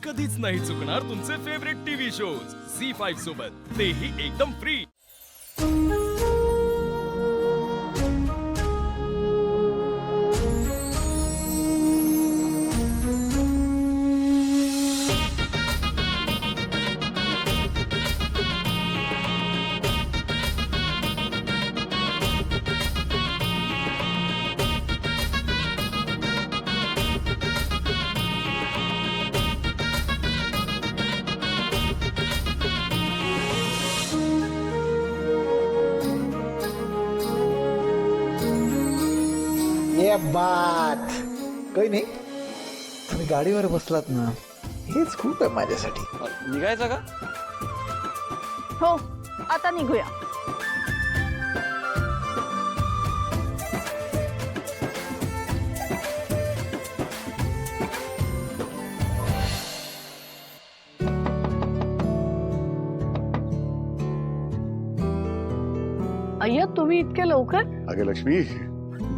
कधीच नाही चुकणार तुमचे फेवरेट टीव्ही शोज झी5 सोबत, तेही एकदम फ्री। ये बात काही नाही, तुम्ही गाडीवर बसलात ना, हेच खूप आहे माझ्यासाठी। निघायचं का? हो, आता निघूया। अय्या, तुम्ही इतके लवकर? अगं लक्ष्मी,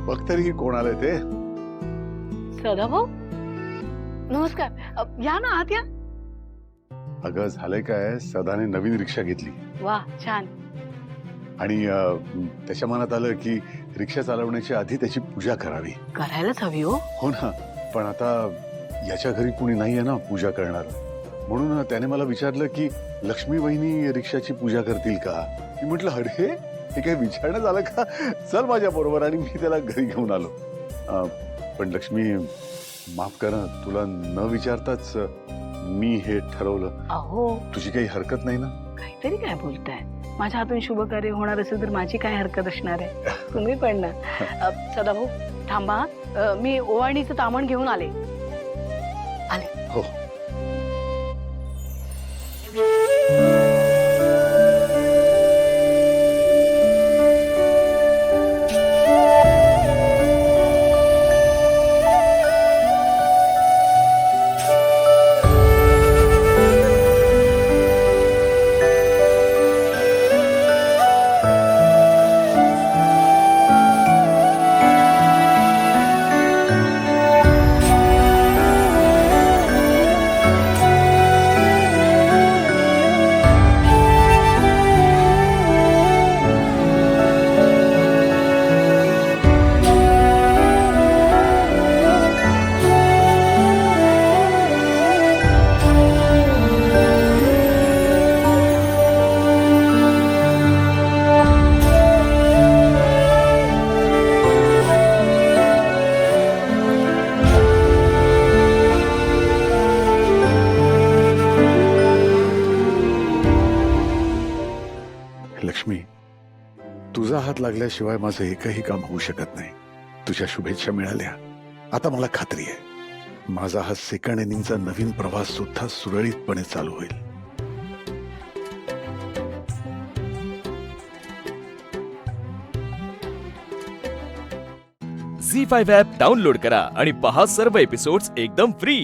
बघ तरी कोण आलंय ते। सदाभाऊ, नमस्कार। या ना, आत या। अगं झालंय काय, सदाने नवीन रिक्षा घेतली वा, छान। आणि त्याच्या मनात आलं की रिक्षा चालवण्याच्या आधी त्याची पूजा करावी। करायलाच हवी हो। हो ना, पण आता याच्या घरी कुणी नाहीये ना पूजा करणार, म्हणून त्याने मला विचारलं की लक्ष्मी वहिनी रिक्षाची पूजा करतील का। मी म्हटलं अरे हे काय विचारणं झालं का, चल माझ्या बरोबर, आणि मी त्याला घरी घेऊन आलो। पण लक्ष्मी माफ कर, तुला न विचारताच मी हे ठरवलं। अहो, तुझी काही हरकत नाही ना? काहीतरी काय बोलताय, माझ्या हातून शुभ कार्य होणार असेल तर माझी काय हरकत असणार आहे। तुम्ही पण ना। सदाभाऊ थांबा, मी ओवाळणीचं तामण घेऊन आले। हो। लक्ष्मी, तुझा हात लागल्याशिवाय माझं एकही काम होऊ शकत नाही। तुझ्या शुभेच्छा मिळाल्या, आता मला खात्री आहे माझा हा सेकंड इनिंगचा नवीन प्रवास सुद्धा सुरळीतपणे चालू होईल। झी5 ॲप डाउनलोड करा आणि पहा सर्व एपिसोड्स एकदम फ्री।